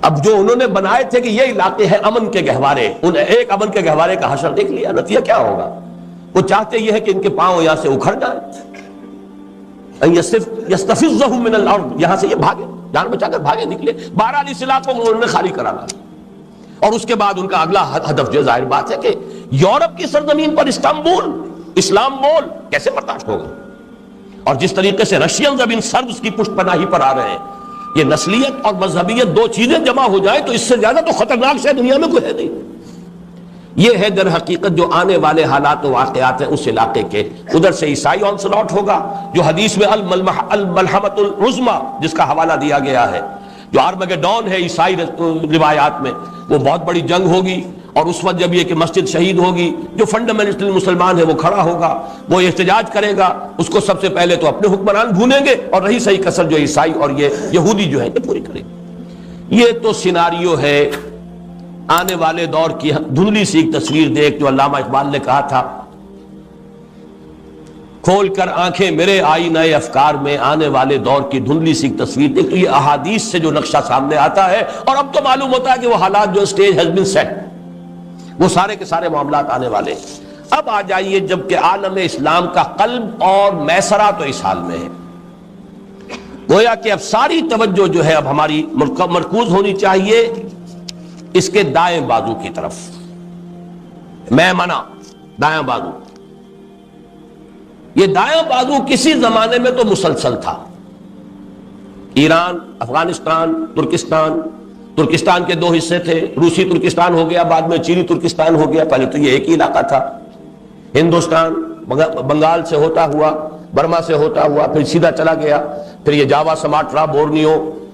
اب جو انہوں نے بنائے تھے کہ یہ علاقے ہیں امن کے گہوارے، ان ایک امن کے گہوارے کا حشر دیکھ لیا، نتیجہ کیا ہوگا؟ وہ چاہتے یہ ہے کہ ان کے پاؤں یہاں سے اکھڑ جائیں، یستفزہم من الارض، یہاں سے یہ بھاگے، جان بچا کر بھاگے نکلے۔ 12 اس علاقوں کو انہوں نے خالی کرانا، اور اس کے بعد ان کا اگلا ہدف جو ظاہر بات ہے کہ یورپ کی سرزمین پر استنبول، اسلام بول کیسے برداشت ہوگا؟ اور جس طریقے سے رشینز اب ان سربز کی پشت پناہی پر آ رہے ہیں، یہ نسلیت اور مذہبیت دو چیزیں جمع ہو جائیں تو اس سے زیادہ تو خطرناک شے دنیا میں کوئی ہے نہیں۔ یہ ہے در حقیقت جو آنے والے حالات و واقعات ہیں اس علاقے کے۔ ادھر سے عیسائی آنسلاٹ ہوگا، جو حدیث میں الملحمۃ العظمیٰ جس کا حوالہ دیا گیا ہے، جو آرمگیڈون ہے عیسائی روایات میں، وہ بہت بڑی جنگ ہوگی، اور اس وقت جب یہ کہ مسجد شہید ہوگی، جو فنڈامنٹل مسلمان ہے وہ کھڑا ہوگا، وہ احتجاج کرے گا، اس کو سب سے پہلے تو اپنے حکمران بھونیں گے، اور رہی صحیح کسر جو عیسائی اور یہ یہودی جو ہے یہ پوری کریں گے۔ یہ تو سیناریو ہے آنے والے دور کی دھندلی سی ایک تصویر دیکھ، جو علامہ اقبال نے کہا تھا، کھول کر آنکھیں میرے آئینہ افکار میں، آنے والے دور کی دھندلی سی ایک تصویر دیکھ۔ تو یہ احادیث سے جو نقشہ سامنے آتا ہے، اور اب تو معلوم ہوتا ہے کہ وہ حالات جو اسٹیج ہیز بین سیٹ، وہ سارے کے سارے معاملات آنے والے۔ اب آ جائیے جب کہ عالم اسلام کا قلب اور میسرہ تو اس حال میں ہے، گویا کہ اب ساری توجہ جو ہے اب ہماری مرکوز ہونی چاہیے اس کے دائیں بازو کی طرف، میمنہ دائیں بازو۔ یہ دائیں بازو کسی زمانے میں تو مسلسل تھا، ایران، افغانستان، ترکستان کے 2 حصے تھے، روسی ترکستان ہو گیا، بعد میں چینی ترکستان ہو گیا، پہلے تو یہ ایک ہی علاقہ تھا۔ ہندوستان بنگال سے ہوتا ہوا، برما سے ہوتا ہوا، پھر سیدھا چلا گیا، پھر یہ جاوا، سماٹرا، بورنیو،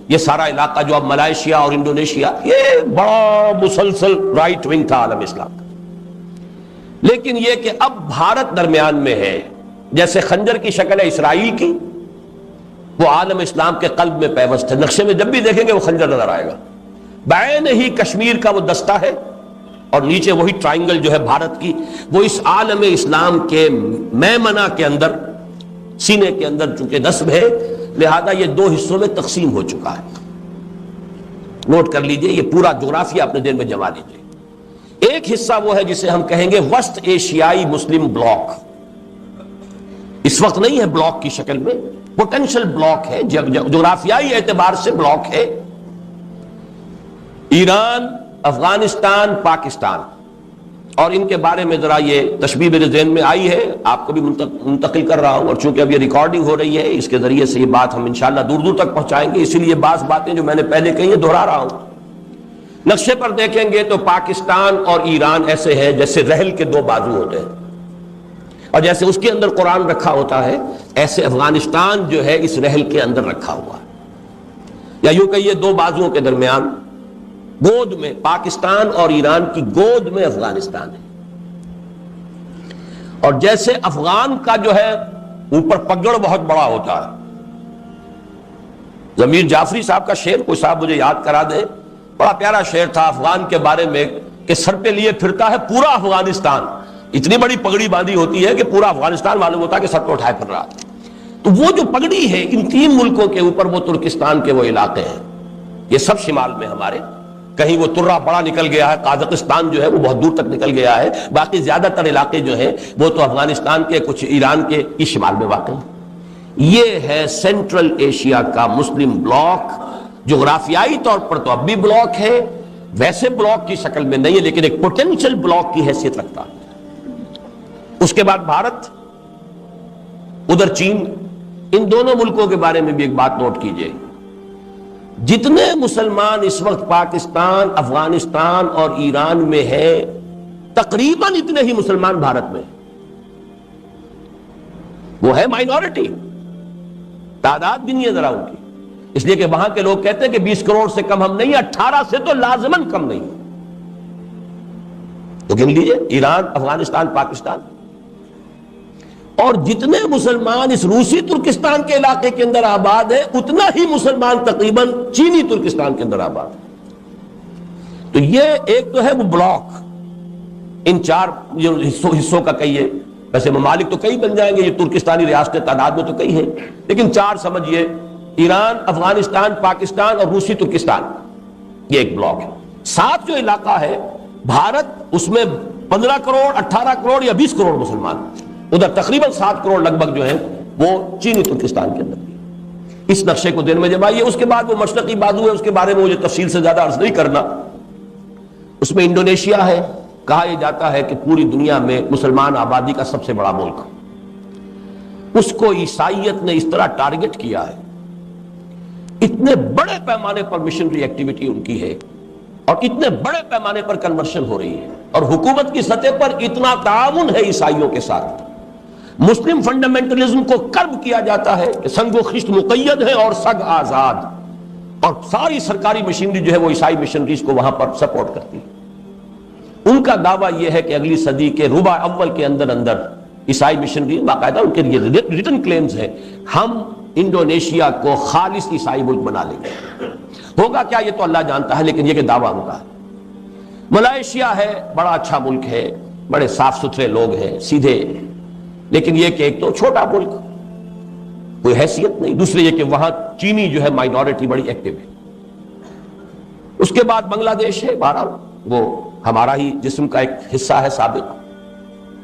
یہ سارا علاقہ جو اب ملائیشیا اور انڈونیشیا، یہ بڑا مسلسل رائٹ ونگ تھا عالم اسلام کا۔ لیکن یہ کہ اب بھارت درمیان میں ہے، جیسے خنجر کی شکل ہے اسرائیل کی، وہ عالم اسلام کے قلب میں پیوست ہے۔ نقشے میں جب بھی دیکھیں گے وہ خنجر نظر آئے گا، بعین ہی کشمیر کا وہ دستہ ہے، اور نیچے وہی ٹرائنگل جو ہے بھارت کی، وہ اس عالم اسلام کے میمنہ کے اندر، سینے کے اندر چونکہ نصب ہے، لہذا یہ 2 حصوں میں تقسیم ہو چکا ہے۔ نوٹ کر لیجئے، یہ پورا جغرافیہ اپنے ذہن میں جما لیجئے۔ ایک حصہ وہ ہے جسے ہم کہیں گے وسط ایشیائی مسلم بلاک، اس وقت نہیں ہے بلاک کی شکل میں، پوٹینشل بلاک ہے، جغرافیائی اعتبار سے بلاک ہے۔ ایران، افغانستان، پاکستان، اور ان کے بارے میں ذرا یہ تشبیہ میرے ذہن میں آئی ہے، آپ کو بھی منتقل کر رہا ہوں، اور چونکہ اب یہ ریکارڈنگ ہو رہی ہے، اس کے ذریعے سے یہ بات ہم انشاءاللہ دور دور تک پہنچائیں گے، اسی لیے بعض باتیں جو میں نے پہلے کہی ہیں دہرا رہا ہوں۔ نقشے پر دیکھیں گے تو پاکستان اور ایران ایسے ہیں جیسے رحل کے 2 بازو ہوتے ہیں، اور جیسے اس کے اندر قرآن رکھا ہوتا ہے، ایسے افغانستان جو ہے اس رحل کے اندر رکھا ہوا ہے، یا یوں کہ یہ 2 بازوؤں کے درمیان گود میں پاکستان اور ایران کی گود میں افغانستان ہے۔ اور جیسے افغان کا جو ہے اوپر پگڑ بہت بڑا ہوتا ہے، ضمیر جعفری صاحب کا شعر کوئی صاحب مجھے یاد کرا دے، بڑا پیارا شعر تھا افغان کے بارے میں کہ سر پہ لیے پھرتا ہے پورا افغانستان، اتنی بڑی پگڑی باندھی ہوتی ہے کہ پورا افغانستان معلوم ہوتا ہے کہ سر پہ اٹھائے پھر رہا۔ تو وہ جو پگڑی ہے ان 3 ملکوں کے اوپر، وہ ترکستان کے وہ علاقے ہیں، یہ سب شمال میں ہمارے، کہیں وہ ترہ بڑا نکل گیا ہے، قازقستان جو ہے وہ بہت دور تک نکل گیا ہے، باقی زیادہ تر علاقے جو ہیں وہ تو افغانستان کے، کچھ ایران کے کی شمال میں واقع ہیں۔ یہ ہے سینٹرل ایشیا کا مسلم بلاک، جغرافیائی طور پر تو اب بھی بلاک ہے، ویسے بلاک کی شکل میں نہیں ہے، لیکن ایک پوٹینشل بلاک کی حیثیت رکھتا ہے۔ اس کے بعد بھارت، ادھر چین، ان دونوں ملکوں کے بارے میں بھی ایک بات نوٹ کیجئے، جتنے مسلمان اس وقت پاکستان، افغانستان اور ایران میں ہیں، تقریباً اتنے ہی مسلمان بھارت میں، وہ ہے مائنورٹی، تعداد بھی نہیں ہے ذرا ان کی، اس لیے کہ وہاں کے لوگ کہتے ہیں کہ 20 کروڑ سے کم ہم نہیں، 18 سے تو لازماً کم نہیں، تو گن لیجئے ایران، افغانستان، پاکستان۔ اور جتنے مسلمان اس روسی ترکستان کے علاقے کے اندر آباد ہیں، اتنا ہی مسلمان تقریباً چینی ترکستان کے اندر آباد ہیں۔ تو یہ ایک تو ہے وہ بلاک، ان 4 حصوں کا کہیے، ویسے ممالک تو کئی بن جائیں گے، یہ ترکستانی ریاستیں تعداد میں تو کئی ہیں، لیکن 4 سمجھیے، ایران، افغانستان، پاکستان اور روسی ترکستان، یہ ایک بلاک ہے. ساتھ جو علاقہ ہے بھارت، اس میں 15 کروڑ 18 کروڑ یا 20 کروڑ مسلمان، ادھر تقریباً 7 کروڑ لگ بھگ جو ہیں وہ چینی ترکستان کے اندر. اس نقشے کو دین میں جب آئیے، اس کے بعد وہ مشرقی بازو ہے، اس کے بارے میں مجھے تفصیل سے زیادہ عرض نہیں کرنا. اس میں انڈونیشیا ہے. کہا یہ جاتا ہے کہ پوری دنیا میں مسلمان آبادی کا سب سے بڑا ملک. اس کو عیسائیت نے اس طرح ٹارگٹ کیا ہے، اتنے بڑے پیمانے پر مشنری ایکٹیویٹی ان کی ہے اور اتنے بڑے پیمانے پر کنورشن ہو رہی ہے، اور حکومت کی سطح پر اتنا تعاون ہے عیسائیوں کے ساتھ. مسلم فنڈامنٹلزم کو کرب کیا جاتا ہے کہ سنگ و خشت مقید ہے اور سگ آزاد، اور ساری سرکاری مشینری جو ہے وہ عیسائی مشنریز کو وہاں پر سپورٹ کرتی ہے. ان کا دعویٰ یہ ہے کہ اگلی صدی کے ربع اول کے اندر اندر عیسائی مشنری، باقاعدہ ان کے لیے ریٹن کلیمز ہیں، ہم انڈونیشیا کو خالص عیسائی ملک بنا لیں گے. ہوگا کیا یہ تو اللہ جانتا ہے، لیکن یہ کہ دعویٰ ان کا ہے. ملائیشیا ہے، بڑا اچھا ملک ہے، بڑے صاف ستھرے لوگ ہیں، سیدھے، لیکن یہ کہ ایک تو چھوٹا ملک، کوئی حیثیت نہیں. دوسرے یہ کہ وہاں چینی جو ہے مائنورٹی بڑی ایکٹیو ہے. اس کے بعد بنگلہ دیش ہے، بہرحال وہ ہمارا ہی جسم کا ایک حصہ ہے سابق.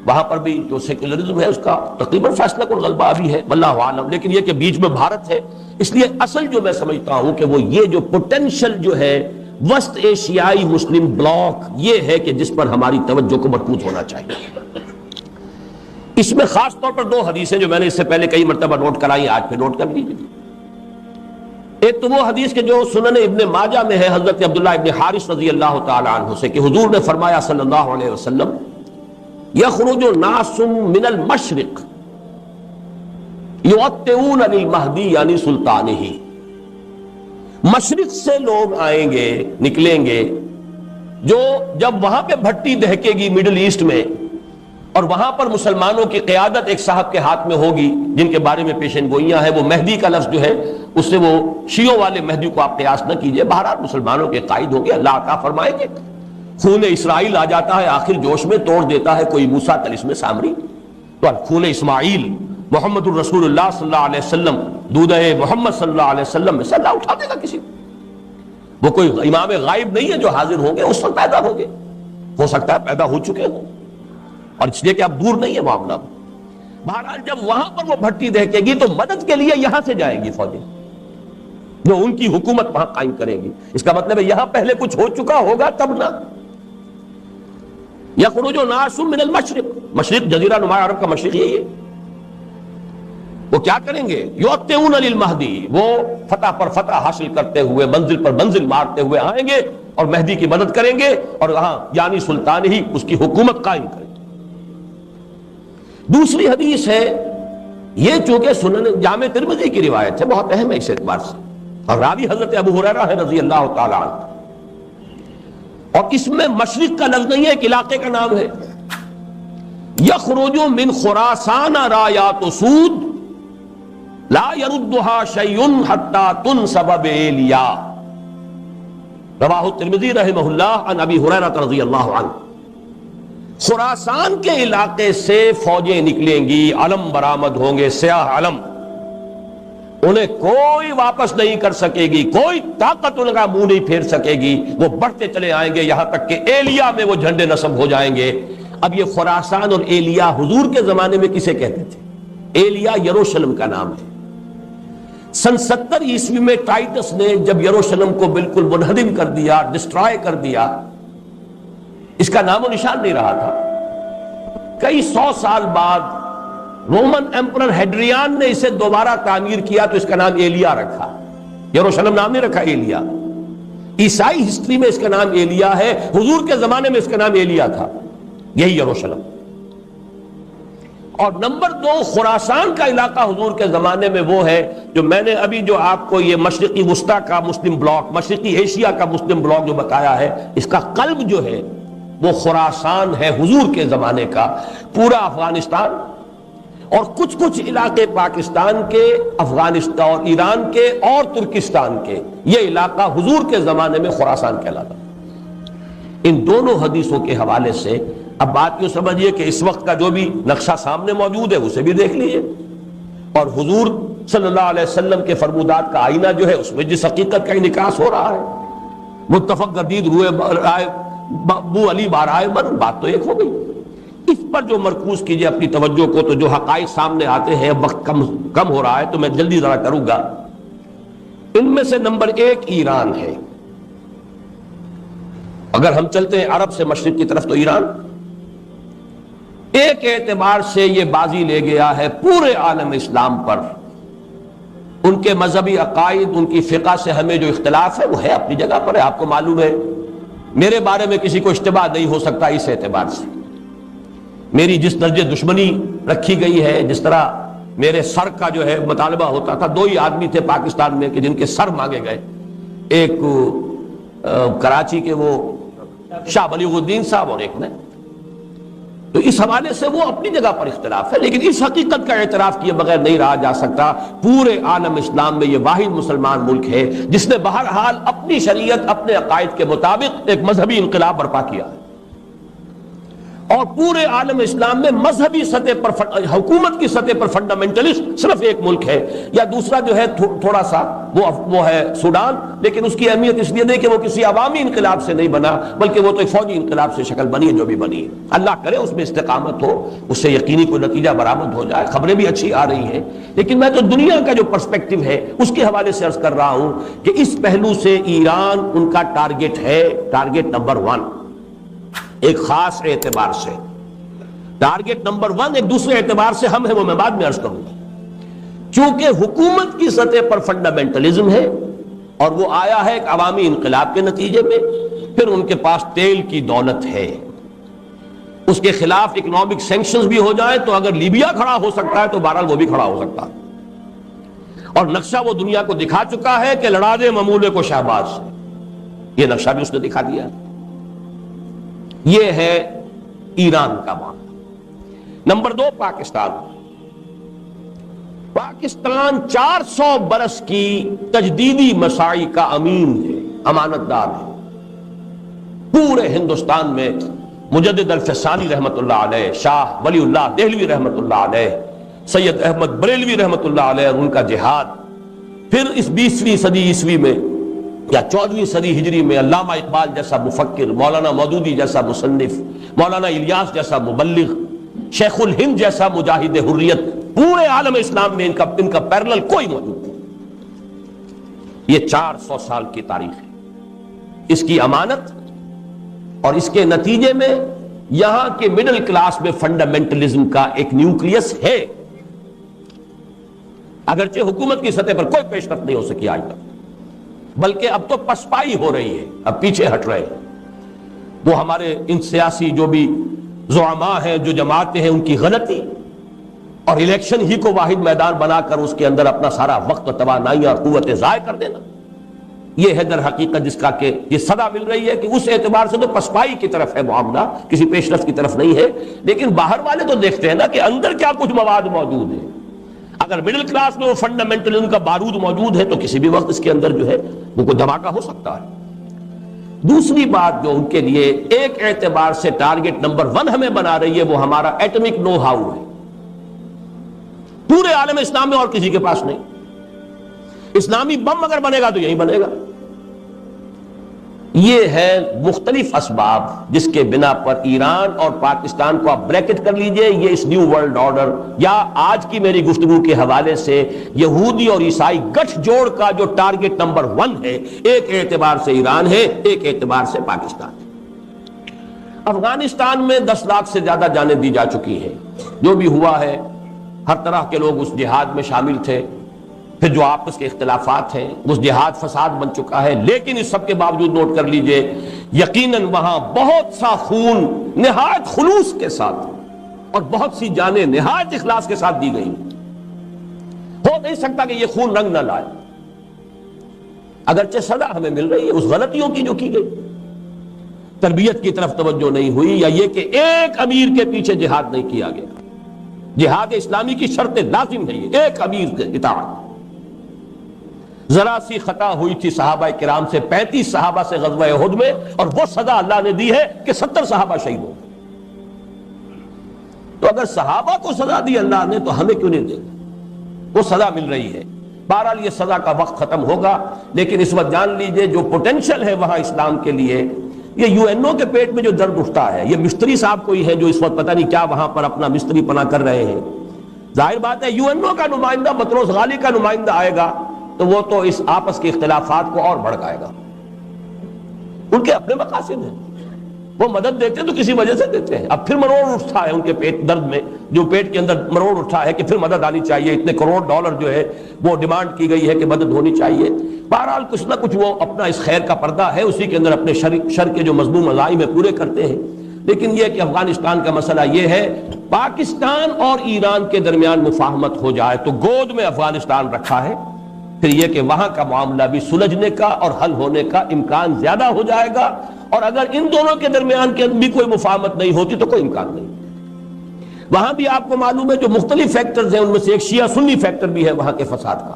وہاں پر بھی جو سیکولرزم ہے اس کا تقریباً فیصلہ کن غلبہ ابھی ہے، واللہ عالم. لیکن یہ کہ بیچ میں بھارت ہے. اس لیے اصل جو میں سمجھتا ہوں کہ وہ یہ جو پوٹینشل جو ہے وسط ایشیائی مسلم بلاک، یہ ہے کہ جس پر ہماری توجہ کو مرکوز ہونا چاہیے. اس میں خاص طور پر 2 حدیثیں جو میں نے اس سے پہلے کئی مرتبہ نوٹ کرائی، آج پہ نوٹ کر لیجیے. ایک تو وہ حدیث کہ جو سنن ابن ماجہ میں ہے حضرت عبداللہ ابن حارث رضی اللہ تعالی عنہ سے، کہ حضور نے فرمایا صلی اللہ علیہ وسلم، یخرج ناس من المشرق یعطئون للمہدی یعنی سلطانہ. مشرق سے لوگ آئیں گے، نکلیں گے، جو جب وہاں پہ بھٹی دہکے گی مڈل ایسٹ میں، اور وہاں پر مسلمانوں کی قیادت ایک صاحب کے ہاتھ میں ہوگی جن کے بارے میں پیشن گوئیاں ہیں. وہ مہدی کا لفظ جو ہے اس سے وہ شیعوں والے مہدی کو آپ قیاس نہ کیجئے، بہرحال مسلمانوں کے قائد ہوں گے. اللہ عطا فرمائے کہ خون اسرائیل آ جاتا ہے آخر جوش میں، توڑ دیتا ہے کوئی موسیٰ طلسم سامری. تو خون اسماعیل محمد الرسول اللہ صلی اللہ علیہ وسلم، دودہ محمد صلی اللہ علیہ وسلم میں سے اللہ اٹھا دے گا کسی کو. وہ کوئی امام غائب نہیں ہے جو حاضر ہوں گے، اس وقت پیدا ہوں گے، ہو سکتا ہے پیدا ہو چکے ہوں، اور اس لیے کہ اب دور نہیں ہے معاملہ. بہرحال جب وہاں پر وہ بھٹی دہکے گی تو مدد کے لیے یہاں سے جائیں گی فوجیں، جو ان کی حکومت وہاں قائم کریں گی. اس کا مطلب ہے یہاں پہلے کچھ ہو چکا ہوگا تب نہ. یخرج ناس من المشرق، مشرق جزیرہ نما عرب کا مشرق یہی ہے. وہ کیا کریں گے؟ یعطئون للمہدی، وہ فتح پر فتح حاصل کرتے ہوئے، منزل پر منزل مارتے ہوئے آئیں گے اور مہدی کی مدد کریں گے، اور وہاں یعنی سلطان ہی اس کی حکومت قائم کریں گے. دوسری حدیث ہے، یہ چونکہ سنن جامع ترمذی کی روایت ہے، بہت اہم ہے اس اعتبار سے، اور راوی حضرت ابو ہریرہ ہے رضی اللہ تعالی عنہ. اور اس میں مشرق کا لفظ نہیں ہے، ایک علاقے کا نام ہے. یخرج من خراسان رایات سود لا يردها شيء حتى تنصب بإيلیا. رواہ الترمذی رحمہ اللہ عن ابی ہریرہ رضی اللہ عنہ. خراسان کے علاقے سے فوجیں نکلیں گی، علم برآمد ہوں گے، سیاہ علم، انہیں کوئی واپس نہیں کر سکے گی، کوئی طاقت ان کا منہ نہیں پھیر سکے گی. وہ بڑھتے چلے آئیں گے یہاں تک کہ ایلیا میں وہ جھنڈے نصب ہو جائیں گے. اب یہ خراسان اور ایلیا حضور کے زمانے میں کسے کہتے تھے؟ ایلیا یروشلم کا نام ہے. سن 70 عیسوی میں ٹائٹس نے جب یروشلم کو بالکل منہدم کر دیا، ڈسٹرائے کر دیا، اس کا نام و نشان نہیں رہا تھا. کئی 100 سال بعد رومن ایمپرر ہیڈریان نے اسے دوبارہ تعمیر کیا تو اس کا نام ایلیا رکھا. یروشلم نام نہیں رکھا، ایلیا. عیسائی ہسٹری میں اس کا نام ایلیا ہے، حضور کے زمانے میں اس کا نام ایلیا تھا، یہی یروشلم. اور نمبر 2 خراسان کا علاقہ حضور کے زمانے میں وہ ہے جو میں نے ابھی جو آپ کو یہ مشرقی وسطی کا مسلم بلاک، مشرقی ایشیا کا مسلم بلاک جو بتایا ہے، اس کا قلب جو ہے وہ خراسان ہے حضور کے زمانے کا. پورا افغانستان اور کچھ علاقے پاکستان کے، افغانستان اور ایران کے اور ترکستان کے، یہ علاقہ حضور کے زمانے میں خراسان کہلاتا. ان دونوں حدیثوں کے حوالے سے اب بات یوں سمجھیے کہ اس وقت کا جو بھی نقشہ سامنے موجود ہے اسے بھی دیکھ لیجیے، اور حضور صلی اللہ علیہ وسلم کے فرمودات کا آئینہ جو ہے اس میں جس حقیقت کا انعکاس ہو رہا ہے. متفق گردید روئے رائے بو علی بارائے بن، بات تو ایک ہو گئی۔ اس پر جو مرکوز کیجئے اپنی توجہ کو، تو جو حقائق سامنے آتے ہیں، وقت کم ہو رہا ہے تو میں جلدی ذرا کروں گا۔ ان میں سے نمبر 1 ایران ہے۔ اگر ہم چلتے ہیں عرب سے مشرق کی طرف، تو ایران ایک اعتبار سے یہ بازی لے گیا ہے پورے عالم اسلام پر۔ ان کے مذہبی عقائد، ان کی فقہ سے ہمیں جو اختلاف ہے وہ ہے اپنی جگہ پر ہے، آپ کو معلوم ہے۔ میرے بارے میں کسی کو اشتباہ نہیں ہو سکتا اس اعتبار سے۔ میری جس درجے دشمنی رکھی گئی ہے، جس طرح میرے سر کا جو ہے مطالبہ ہوتا تھا، 2 ہی آدمی تھے پاکستان میں کہ جن کے سر مانگے گئے، ایک کراچی کے وہ شاہ بلیغ الدین صاحب اور ایک میں۔ تو اس حوالے سے وہ اپنی جگہ پر اختلاف ہے، لیکن اس حقیقت کا اعتراف کیے بغیر نہیں رہا جا سکتا، پورے عالم اسلام میں یہ واحد مسلمان ملک ہے جس نے بہرحال اپنی شریعت، اپنے عقائد کے مطابق ایک مذہبی انقلاب برپا کیا ہے۔ اور پورے عالم اسلام میں مذہبی سطح پر، حکومت کی سطح پر فنڈامنٹلسٹ صرف ایک ملک ہے، یا دوسرا جو ہے تھوڑا سا وہ ہے سوڈان، لیکن اس کی اہمیت اس لیے نہیں کہ وہ کسی عوامی انقلاب سے نہیں بنا، بلکہ وہ تو ایک فوجی انقلاب سے شکل بنی ہے جو بھی بنی ہے۔ اللہ کرے اس میں استقامت ہو، اس سے یقینی کوئی نتیجہ برآمد ہو جائے۔ خبریں بھی اچھی آ رہی ہیں، لیکن میں تو دنیا کا جو پرسپیکٹو ہے اس کے حوالے سے عرض کر رہا ہوں کہ اس پہلو سے ایران ان کا ٹارگٹ ہے، ٹارگٹ نمبر 1 ایک خاص اعتبار سے۔ ٹارگٹ نمبر 1 ایک دوسرے اعتبار سے ہم ہیں، وہ میں بعد میں عرض کروں گا۔ چونکہ حکومت کی سطح پر فنڈامنٹلزم ہے اور وہ آیا ہے ایک عوامی انقلاب کے نتیجے میں، پھر ان کے پاس تیل کی دولت ہے، اس کے خلاف اکنامک سینکشنز بھی ہو جائیں تو اگر لیبیا کھڑا ہو سکتا ہے تو بہرحال وہ بھی کھڑا ہو سکتا ہے۔ اور نقشہ وہ دنیا کو دکھا چکا ہے کہ لڑا دے ممولے کو شہباز سے، یہ نقشہ بھی اس نے دکھا دیا۔ یہ ہے ایران کا معاملہ۔ نمبر 2 پاکستان۔ پاکستان 400 برس کی تجدیدی مساعی کا امین ہے، امانت دار ہے۔ پورے ہندوستان میں مجدد الفسانی رحمت اللہ علیہ، شاہ ولی اللہ دہلوی رحمت اللہ علیہ، سید احمد بریلوی رحمت اللہ علیہ اور ان کا جہاد، پھر اس 20ویں صدی عیسوی میں یا 14ویں صدی ہجری میں علامہ اقبال جیسا مفکر، مولانا مودودی جیسا مصنف، مولانا الیاس جیسا مبلغ، شیخ الہند جیسا مجاہد حریت، پورے عالم اسلام میں ان کا پیرلل کوئی موجود نہیں۔ یہ 400 سال کی تاریخ ہے، اس کی امانت اور اس کے نتیجے میں یہاں کے مڈل کلاس میں فنڈامنٹلزم کا ایک نیوکلیس ہے، اگرچہ حکومت کی سطح پر کوئی پیش رفت نہیں ہو سکی آج تک، بلکہ اب تو پسپائی ہو رہی ہے، اب پیچھے ہٹ رہے ہیں۔ وہ ہمارے ان سیاسی جو بھی زعماء ہیں، جو جماعتیں ہیں، ان کی غلطی اور الیکشن ہی کو واحد میدان بنا کر اس کے اندر اپنا سارا وقت و توانائی اور قوتیں ضائع کر دینا، یہ ہے در حقیقت جس کا کہ یہ صدا مل رہی ہے کہ اس اعتبار سے تو پسپائی کی طرف ہے معاملہ، کسی پیش رفت کی طرف نہیں ہے۔ لیکن باہر والے تو دیکھتے ہیں نا کہ اندر کیا کچھ مواد موجود ہے۔ اگر مڈل کلاس میں وہ فنڈامنٹلزم کا بارود موجود ہے تو کسی بھی وقت اس کے اندر جو ہے وہ کوئی دھماکہ ہو سکتا ہے۔ دوسری بات جو ان کے لیے ایک اعتبار سے ٹارگٹ نمبر 1 ہمیں بنا رہی ہے، وہ ہمارا ایٹمک نو ہاؤ ہے۔ پورے عالم اسلام میں اور کسی کے پاس نہیں۔ اسلامی بم اگر بنے گا تو یہی بنے گا۔ یہ ہے مختلف اسباب جس کے بنا پر ایران اور پاکستان کو آپ بریکٹ کر لیجئے، یہ اس نیو ورلڈ آرڈر یا آج کی میری گفتگو کے حوالے سے یہودی اور عیسائی گٹھ جوڑ کا جو ٹارگٹ نمبر 1 ہے، ایک اعتبار سے ایران ہے، ایک اعتبار سے پاکستان ہے۔ افغانستان میں 10 لاکھ سے زیادہ جانیں دی جا چکی ہیں، جو بھی ہوا ہے ہر طرح کے لوگ اس جہاد میں شامل تھے، پھر جو آپس کے اختلافات ہیں، اس جہاد فساد بن چکا ہے، لیکن اس سب کے باوجود نوٹ کر لیجئے یقیناً وہاں بہت سا خون نہایت خلوص کے ساتھ اور بہت سی جانیں نہایت اخلاص کے ساتھ دی گئی۔ ہو نہیں سکتا کہ یہ خون رنگ نہ لائے، اگرچہ سزا ہمیں مل رہی ہے اس غلطیوں کی جو کی گئی، تربیت کی طرف توجہ نہیں ہوئی، یا یہ کہ ایک امیر کے پیچھے جہاد نہیں کیا گیا۔ جہاد اسلامی کی شرط لازم ہے یہ ایک امیر کے اطاعت۔ ذرا سی خطا ہوئی تھی صحابہ کرام سے 35 صحابہ سے غزوہ احد میں، اور وہ سزا اللہ نے دی ہے کہ 70 صحابہ شہید ہو گئے۔ تو اگر صحابہ کو سزا دی اللہ نے تو ہمیں کیوں نہیں دے گا؟ وہ سزا مل رہی ہے۔ بہرحال یہ سزا کا وقت ختم ہوگا، لیکن اس وقت جان لیجئے جو پوٹینشل ہے وہاں اسلام کے لیے، یہ یو این او کے پیٹ میں جو درد اٹھتا ہے، یہ مستری صاحب کوئی ہے جو اس وقت پتہ نہیں کیا وہاں پر اپنا مستری پنا کر رہے ہیں. ظاہر بات ہے یو این او کا نمائندہ بطرس غالی کا نمائندہ آئے گا تو وہ تو اس آپس کے اختلافات کو اور بڑھائے گا. ان کے اپنے مقاصد ہیں، وہ مدد دیتے تو کسی وجہ سے دیتے ہیں. اب پھر مروڑ اٹھتا ہے ان کے پیٹ درد میں، جو پیٹ کے اندر مروڑ اٹھا ہے کہ پھر مدد آنی چاہیے، اتنے کروڑ ڈالر جو ہے وہ ڈیمانڈ کی گئی ہے کہ مدد ہونی چاہیے. بہرحال کچھ نہ کچھ وہ اپنا اس خیر کا پردہ ہے، اسی کے اندر اپنے شر کے جو مذموم عزائم ہے پورے کرتے ہیں. لیکن یہ کہ افغانستان کا مسئلہ یہ ہے، پاکستان اور ایران کے درمیان مفاہمت ہو جائے تو گود میں افغانستان رکھا ہے، پھر یہ کہ وہاں کا معاملہ بھی سلجھنے کا اور حل ہونے کا امکان زیادہ ہو جائے گا. اور اگر ان دونوں کے درمیان کے بھی کوئی مفاہمت نہیں ہوتی تو کوئی امکان نہیں. وہاں بھی آپ کو معلوم ہے جو مختلف فیکٹرز ہیں ان میں سے ایک شیعہ سنی فیکٹر بھی ہے وہاں کے فساد کا.